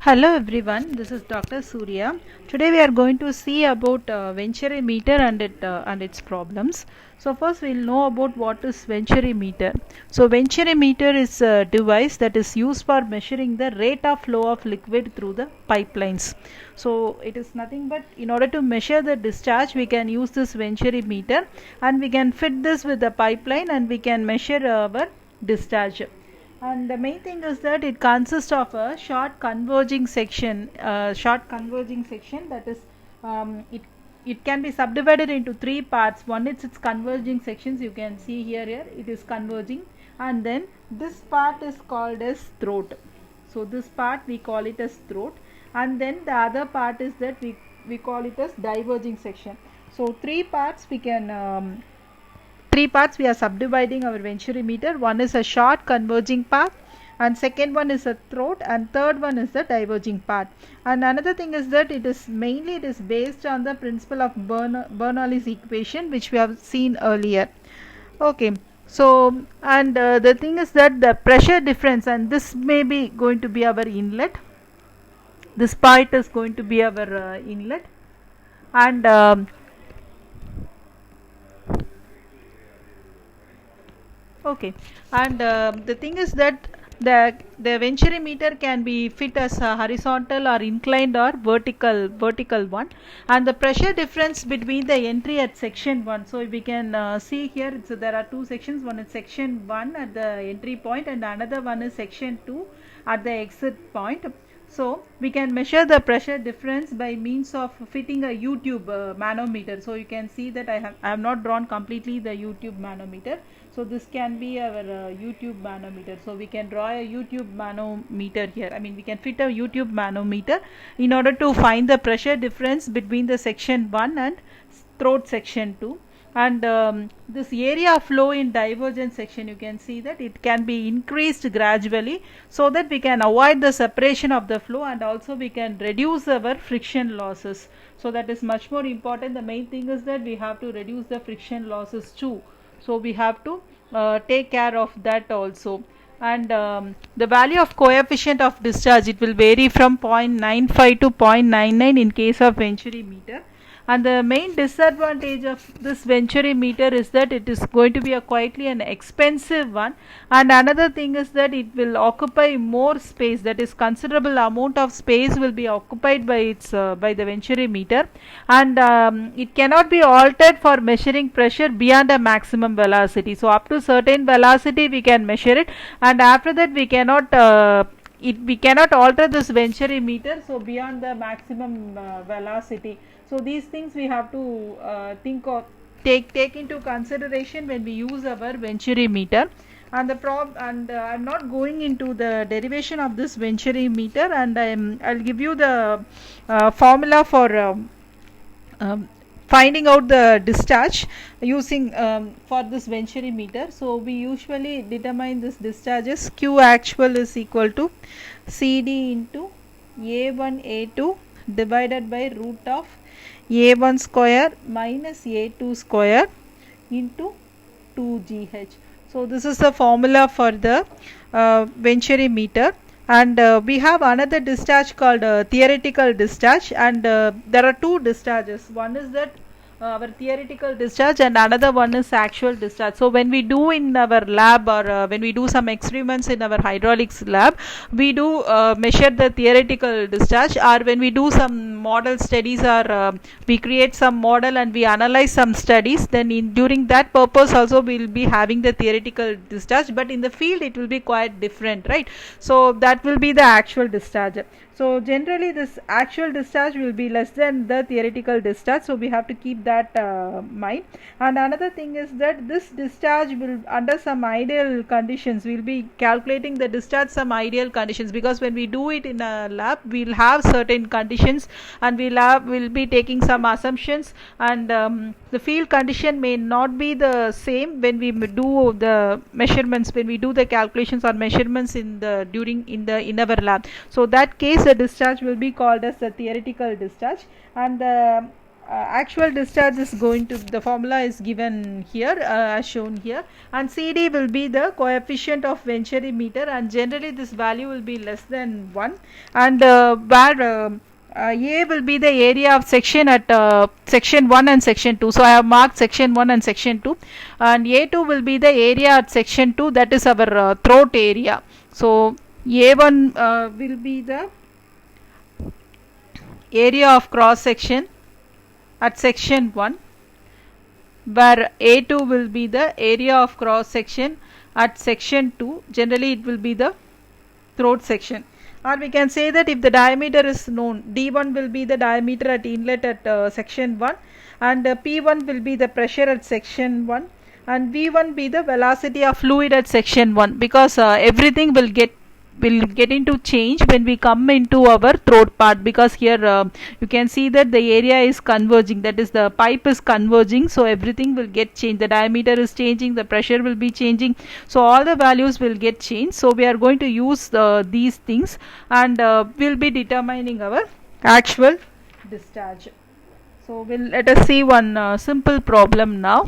Hello everyone, this is Dr. Surya. Today we are going to see about Venturi meter and its problems. So first we'll know about what is Venturi meter. So Venturi meter is a device that is used for measuring the rate of flow of liquid through the pipelines. So it is nothing but in order to measure the discharge we can use this Venturi meter and we can fit this with the pipeline and we can measure our discharge. And the main thing is that it consists of a short converging section that is it can be subdivided into three parts. One is its converging sections, you can see here it is converging, and then this part is called as throat. So this part we call it as throat, and then the other part is that we call it as diverging section. So three parts we are subdividing our Venturi meter. One is a short converging part, and second one is a throat, and third one is the diverging part. And another thing is that it is based on the principle of Bernoulli's equation, which we have seen earlier. Okay, so and the thing is that the pressure difference, and this may be going to be our inlet, this part is going to be our inlet, and okay, and the thing is that the Venturi meter can be fit as a horizontal or inclined or vertical one, and the pressure difference between the entry at section 1. So we can see here there are two sections. One is section 1 at the entry point and another one is section 2 at the exit point. So we can measure the pressure difference by means of fitting a U-tube manometer. So you can see that I have not drawn completely the U-tube manometer. So this can be our U-tube manometer. So we can draw a U-tube manometer here. I mean, we can fit a U-tube manometer in order to find the pressure difference between the section 1 and throat section 2. And this area of flow in divergent section, you can see that it can be increased gradually so that we can avoid the separation of the flow, and also we can reduce our friction losses. So that is much more important. The main thing is that we have to reduce the friction losses too. So we have to take care of that also. And the value of coefficient of discharge, it will vary from 0.95 to 0.99 in case of Venturi meter. And the main disadvantage of this Venturi meter is that it is going to be quietly an expensive one, and another thing is that it will occupy more space, that is considerable amount of space will be occupied by the Venturi meter, and it cannot be altered for measuring pressure beyond a maximum velocity. So up to certain velocity we can measure it, and after that we cannot alter this Venturi meter so beyond the maximum velocity. So these things we have to take into consideration when we use our Venturi meter. And I'm not going into the derivation of this Venturi meter, and I'll give you the formula for finding out the discharge using for this Venturi meter. So we usually determine this discharge as Q actual is equal to CD into A1 A2 divided by root of A1 square minus A2 square into 2GH. So this is the formula for the Venturi meter. And we have another discharge called theoretical discharge, and there are two discharges. One is that our theoretical discharge, and another one is actual discharge. So when we do in our lab, or when we do some experiments in our hydraulics lab, we do measure the theoretical discharge, or when we do some model studies, or we create some model and we analyze some studies, then during that purpose also we will be having the theoretical discharge, but in the field it will be quite different, right? So that will be the actual discharge. So generally this actual discharge will be less than the theoretical discharge, so we have to keep that mind. And another thing is that this discharge will, under some ideal conditions, we will be calculating the discharge some ideal conditions, because when we do it in a lab we will have certain conditions and we'll be taking some assumptions, and the field condition may not be the same when we do the measurements, when we do the calculations or measurements in our lab. So that case the discharge will be called as the theoretical discharge. And actual discharge is going to, the formula is given here as shown here, and CD will be the coefficient of Venturi meter, and generally this value will be less than 1, and where A will be the area of section at section 1 and section 2. So I have marked section 1 and section 2, and A2 will be the area at section 2, that is our throat area. So A1 will be the area of cross section at section 1, where A2 will be the area of cross section at section 2. Generally it will be the throat section. Or we can say that if the diameter is known, D1 will be the diameter at inlet at section 1, and P1 will be the pressure at section 1, and V1 be the velocity of fluid at section 1, because everything will get into change when we come into our throat part, because here you can see that the area is converging, that is the pipe is converging, so everything will get changed, the diameter is changing, the pressure will be changing, so all the values will get changed. So we are going to use these things, and we'll be determining our actual discharge. So let us see one simple problem now.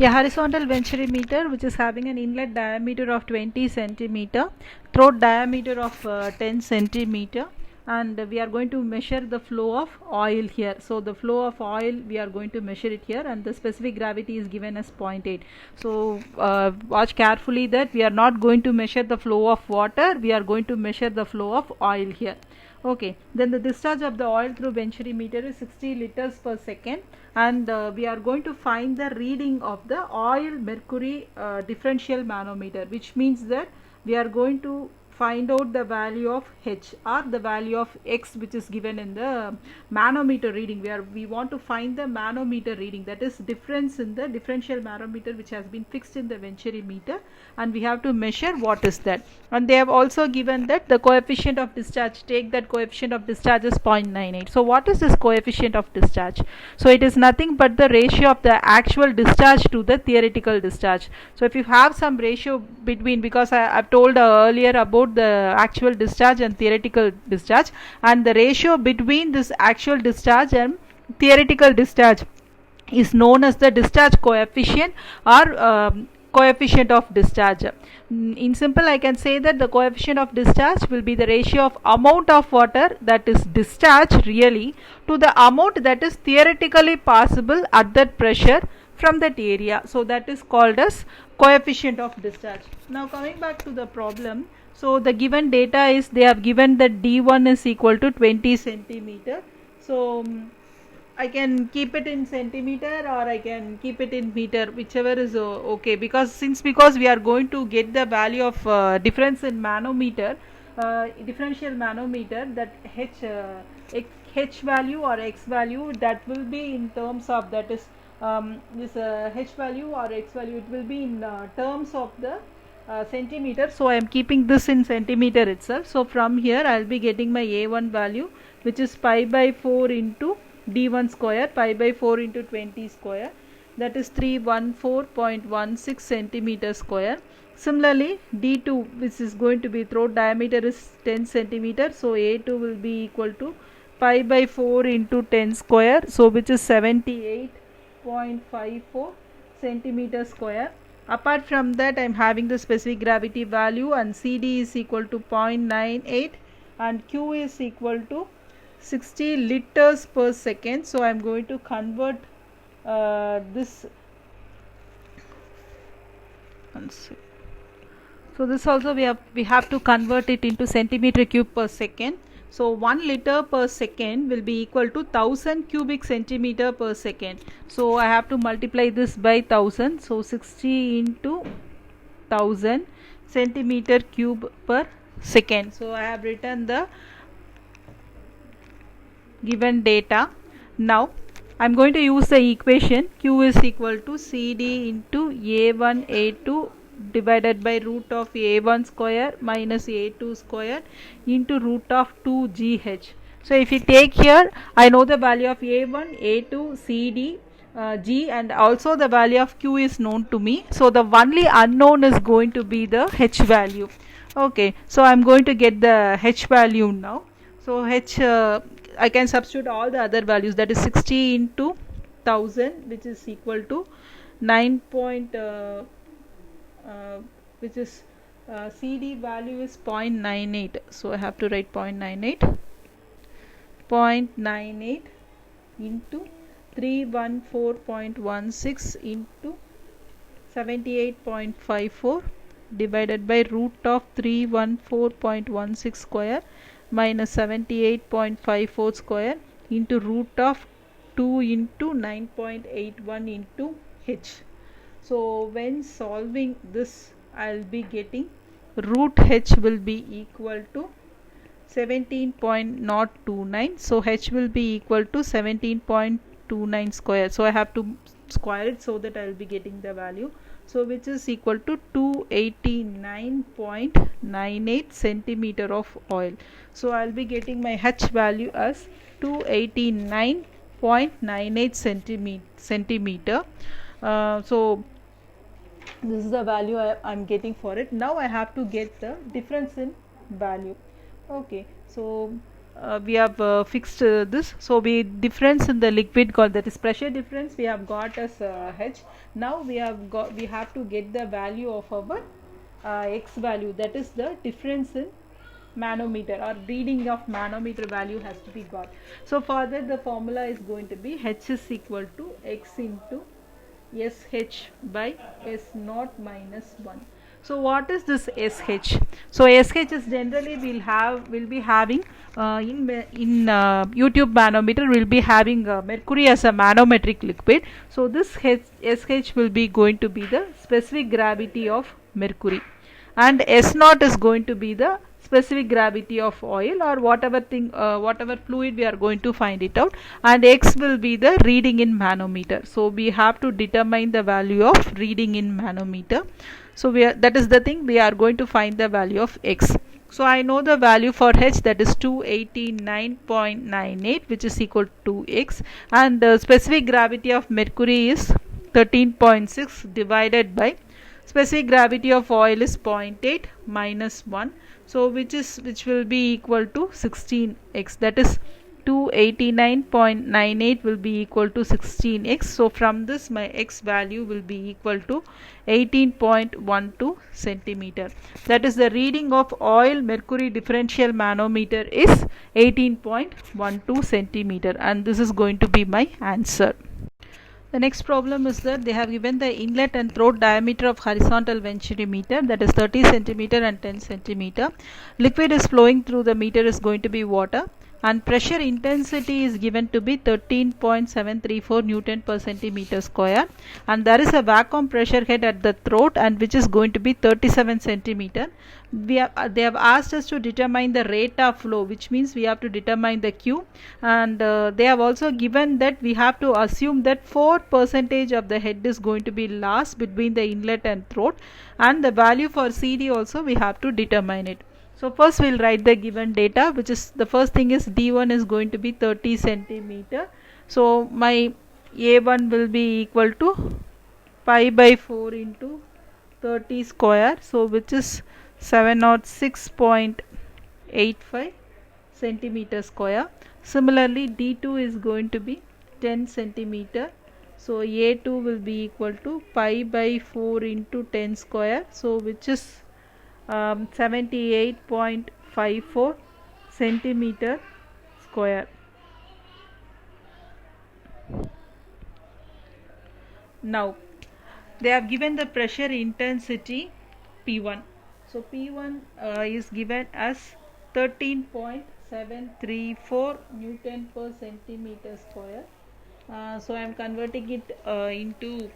A horizontal Venturi meter which is having an inlet diameter of 20 centimeter, throat diameter of 10 centimeter, and we are going to measure the flow of oil here. So the flow of oil, we are going to measure it here, and the specific gravity is given as 0.8. So watch carefully that we are not going to measure the flow of water, we are going to measure the flow of oil here. Okay, then the discharge of the oil through Venturi meter is 60 liters per second, and we are going to find the reading of the oil mercury differential manometer, which means that we are going to find out the value of H or the value of X, which is given in the manometer reading. We want to find the manometer reading, that is difference in the differential manometer which has been fixed in the Venturi meter, and we have to measure what is that. And they have also given that the coefficient of discharge, take that coefficient of discharge is 0.98. So what is this coefficient of discharge? So it is nothing but the ratio of the actual discharge to the theoretical discharge. So if you have some ratio between, because I've told earlier about the actual discharge and theoretical discharge, and the ratio between this actual discharge and theoretical discharge is known as the discharge coefficient or coefficient of discharge. In simple, I can say that the coefficient of discharge will be the ratio of amount of water that is discharged really to the amount that is theoretically possible at that pressure from that area. So that is called as coefficient of discharge. Now coming back to the problem, so the given data is, they have given that D1 is equal to 20 centimeter. So I can keep it in centimeter or I can keep it in meter, whichever is okay, because we are going to get the value of difference in manometer, differential manometer, that H value or X value, that will be in terms of, that is this H value or X value, it will be in terms of the centimeter. So I am keeping this in centimeter itself. So from here I will be getting my A1 value, which is pi by 4 into D1 square, pi by 4 into 20 square, that is 314.16 centimeter square. Similarly D2, which is going to be, throat diameter is 10 centimeter, so A2 will be equal to pi by 4 into 10 square, so which is 78.54 centimeter square. Apart from that, I am having the specific gravity value, and CD is equal to 0.98 and Q is equal to 60 liters per second. So I am going to convert this. So this also we have to convert it into centimeter cube per second. So 1 liter per second will be equal to 1000 cubic centimeter per second. So I have to multiply this by 1000. So 60 into 1000 centimeter cube per second. So I have written the given data. Now I am going to use the equation Q is equal to CD into A1 A2 divided by root of A1 square minus A2 square into root of 2GH. So if you take here, I know the value of A1, A2, CD, G, and also the value of Q is known to me. So the only unknown is going to be the H value. Okay, so I am going to get the H value now. So H, I can substitute all the other values, that is 60 into 1000, which is equal to 9 point which is CD value is 0.98, so I have to write 0.98 into 314.16 into 78.54 divided by root of 314.16 square minus 78.54 square into root of 2 into 9.81 into h. So when solving this, I'll be getting root h will be equal to 17.029. So h will be equal to 17.29 square. So I have to square it so that I'll be getting the value. So which is equal to 289.98 centimeter of oil. So I'll be getting my h value as 289.98 centimeter. So this is the value I'm getting for it. Now I have to get the difference in value. Okay, so we have fixed this. So we difference in the liquid got, that is pressure difference, we have got as h. Now we have to get the value of our x value, that is the difference in manometer, or reading of manometer value has to be got. So for that the formula is going to be h is equal to x into sh by s naught minus 1. So what is this sh? So sh is generally will be having in YouTube manometer will be having mercury as a manometric liquid. So this sh will be going to be the specific gravity of mercury, and s naught is going to be the specific gravity of oil, or whatever fluid we are going to find it out, and x will be the reading in manometer. So we have to determine the value of reading in manometer. So that is the thing, we are going to find the value of x. So I know the value for h, that is 289.98, which is equal to x, and the specific gravity of mercury is 13.6 divided by specific gravity of oil is 0.8 minus 1. So which will be equal to 16x, that is 289.98 will be equal to 16x. So from this my x value will be equal to 18.12 centimeter. That is the reading of oil mercury differential manometer is 18.12 centimeter, and this is going to be my answer. The next problem is that they have given the inlet and throat diameter of horizontal venturi meter, that is 30 centimeter and 10 centimeter. Liquid is flowing through the meter is going to be water, and pressure intensity is given to be 13.734 Newton per centimeter square, and there is a vacuum pressure head at the throat, and which is going to be 37 centimeter. They have asked us to determine the rate of flow, which means we have to determine the Q, and they have also given that we have to assume that 4% of the head is going to be lost between the inlet and throat, and the value for CD also we have to determine it. So first we'll write the given data, which is the first thing is D1 is going to be 30 centimeter. So my A1 will be equal to pi by 4 into 30 square, so which is 706.85 centimeter square. Similarly D2 is going to be 10 centimeter. So A2 will be equal to pi by 4 into 10 square, so which is 78.54 centimeter square. Now they have given the pressure intensity P1. So P1 is given as 13.734 Newton per centimeter square. So I am converting it into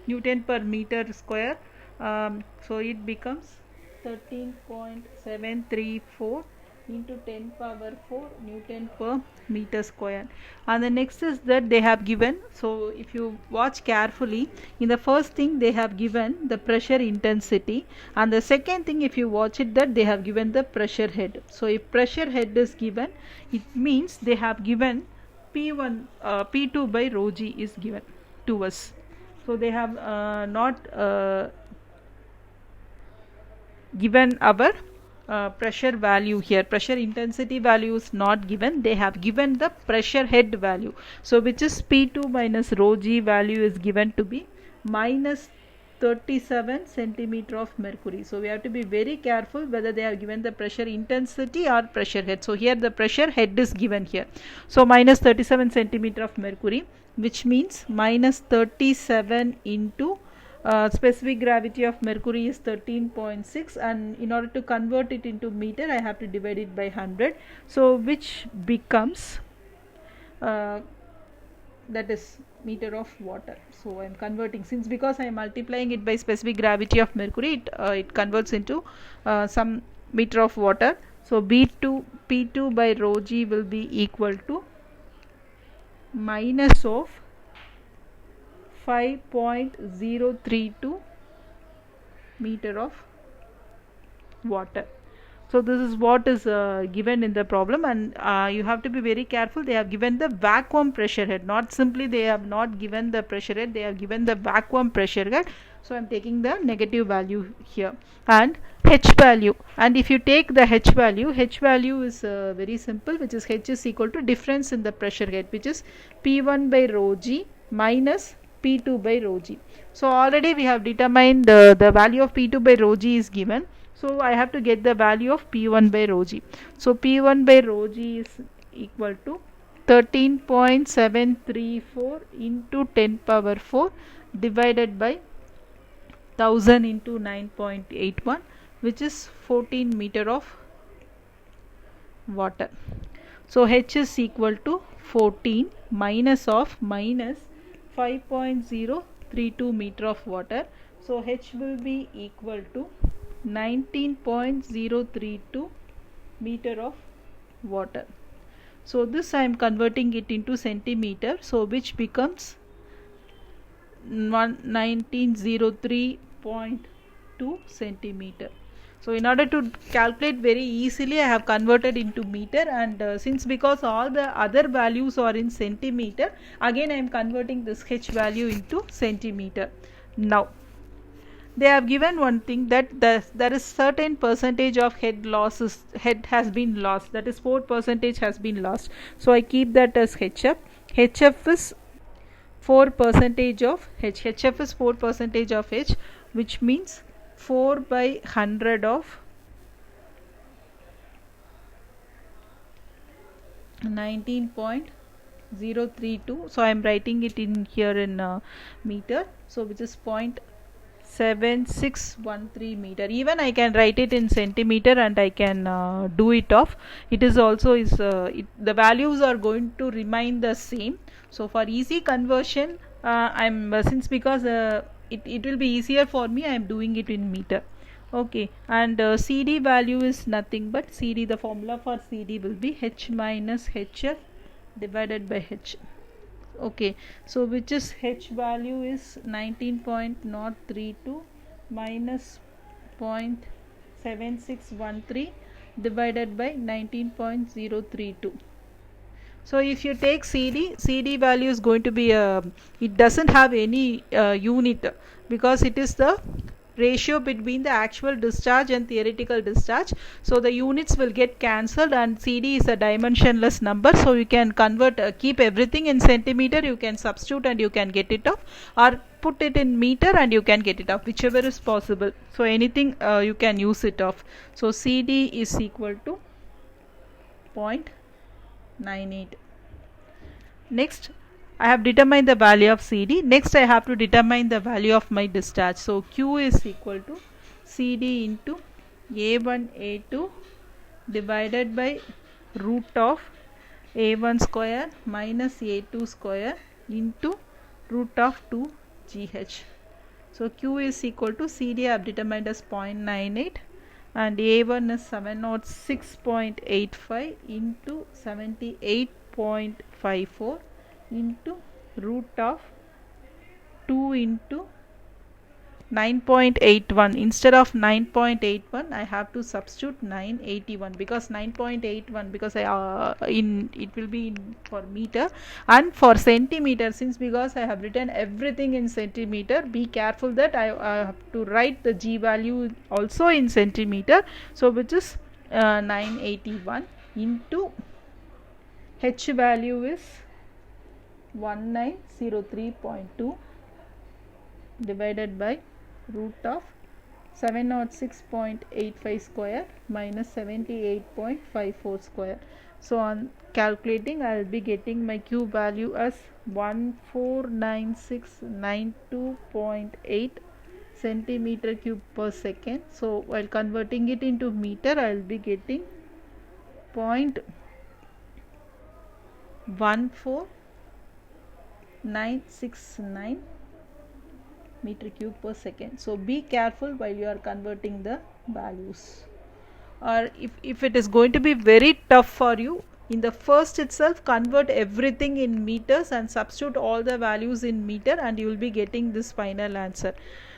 Newton per meter square. So it becomes 13.734 into 10 power 4 Newton per meter square. And the next is that they have given, so if you watch carefully, in the first thing they have given the pressure intensity, and the second thing if you watch it, that they have given the pressure head. So if pressure head is given, it means they have given P1 P2 by rho g is given to us. So they have not given our pressure value here. Pressure intensity value is not given, they have given the pressure head value. So which is P2 minus rho g value is given to be minus 37 centimeter of mercury. So we have to be very careful whether they have given the pressure intensity or pressure head. So here the pressure head is given here. So minus 37 centimeter of mercury, which means minus 37 into specific gravity of mercury is 13.6, and in order to convert it into meter I have to divide it by 100. So which becomes that is meter of water. So I am converting, since because I am multiplying it by specific gravity of mercury, it converts into some meter of water. So P2 by rho g will be equal to minus of 5.032 meter of water. So this is what is given in the problem, and you have to be very careful. They have given the vacuum pressure head, not simply they have not given the pressure head, they have given the vacuum pressure head. So I am taking the negative value here, and H value, and if you take the H value is very simple, which is H is equal to difference in the pressure head, which is P1 by rho g minus P2 by rho g. So already we have determined the value of P2 by rho g is given. So I have to get the value of P1 by rho g. So P1 by rho g is equal to 13.734 into 10 power 4 divided by 1000 into 9.81, which is 14 meter of water. So H is equal to 14 minus 5.032 meter of water. So H will be equal to 19.032 meter of water. So this I am converting it into centimeter, so which becomes 1903.2 centimeter. So in order to calculate very easily I have converted into meter, and since because all the other values are in centimeter, again I am converting this H value into centimeter. Now they have given one thing, that there is certain percentage of head has been lost, that is 4% has been lost. So I keep that as HF. HF is 4% of H. HF is 4% of H, which means 4 by 100 of 19.032. So I am writing it in here in meter, so which is 0.7613 meter. Even I can write it in centimeter and I can do it off. It is also the values are going to remain the same. So for easy conversion since because it will be easier for me, I am doing it in meter. Okay, and CD value is nothing but the formula for CD will be H minus HF divided by H. Okay, so which is H value is 19.032 minus 0.7613 divided by 19.032. So if you take CD value is going to be it doesn't have any unit, because it is the ratio between the actual discharge and theoretical discharge. So the units will get cancelled, and CD is a dimensionless number, so you can convert keep everything in centimeter, you can substitute and you can get it off, or put it in meter and you can get it off, whichever is possible. So anything you can use it off. So CD is equal to 0.98. Next I have determined the value of CD. Next I have to determine the value of my discharge. So Q is equal to CD into A1 A2 divided by root of A1 square minus A2 square into root of 2 GH. So Q is equal to CD I have determined as 0.98 and A1 is 706.85 into 78.54 into root of 2 into 9.81. Instead of 9.81 I have to substitute 981, because 9.81 because it will be in for meter, and for centimeter, since because I have written everything in centimeter, be careful that I have to write the G value also in centimeter, so which is 981 into H value is 1903.2 divided by root of 706.85 square minus 78.54 square. So on calculating, I will be getting my Q value as 149692.8 centimeter cube per second. So while converting it into meter, I will be getting 0.14969 meter cube per second. So be careful while you are converting the values, or if it is going to be very tough for you, in the first itself convert everything in meters and substitute all the values in meter, and you will be getting this final answer.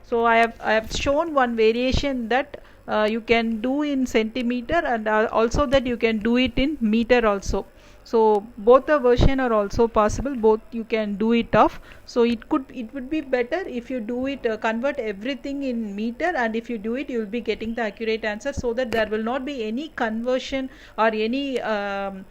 So I have shown one variation that you can do in centimeter, and also that you can do it in meter also. So both the version are also possible, both you can do it off. So it would be better if you do it, convert everything in meter, and if you do it, you will be getting the accurate answer, so that there will not be any conversion or any I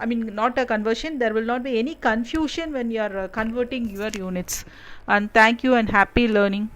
mean not a conversion, there will not be any confusion when you are converting your units. And thank you and happy learning.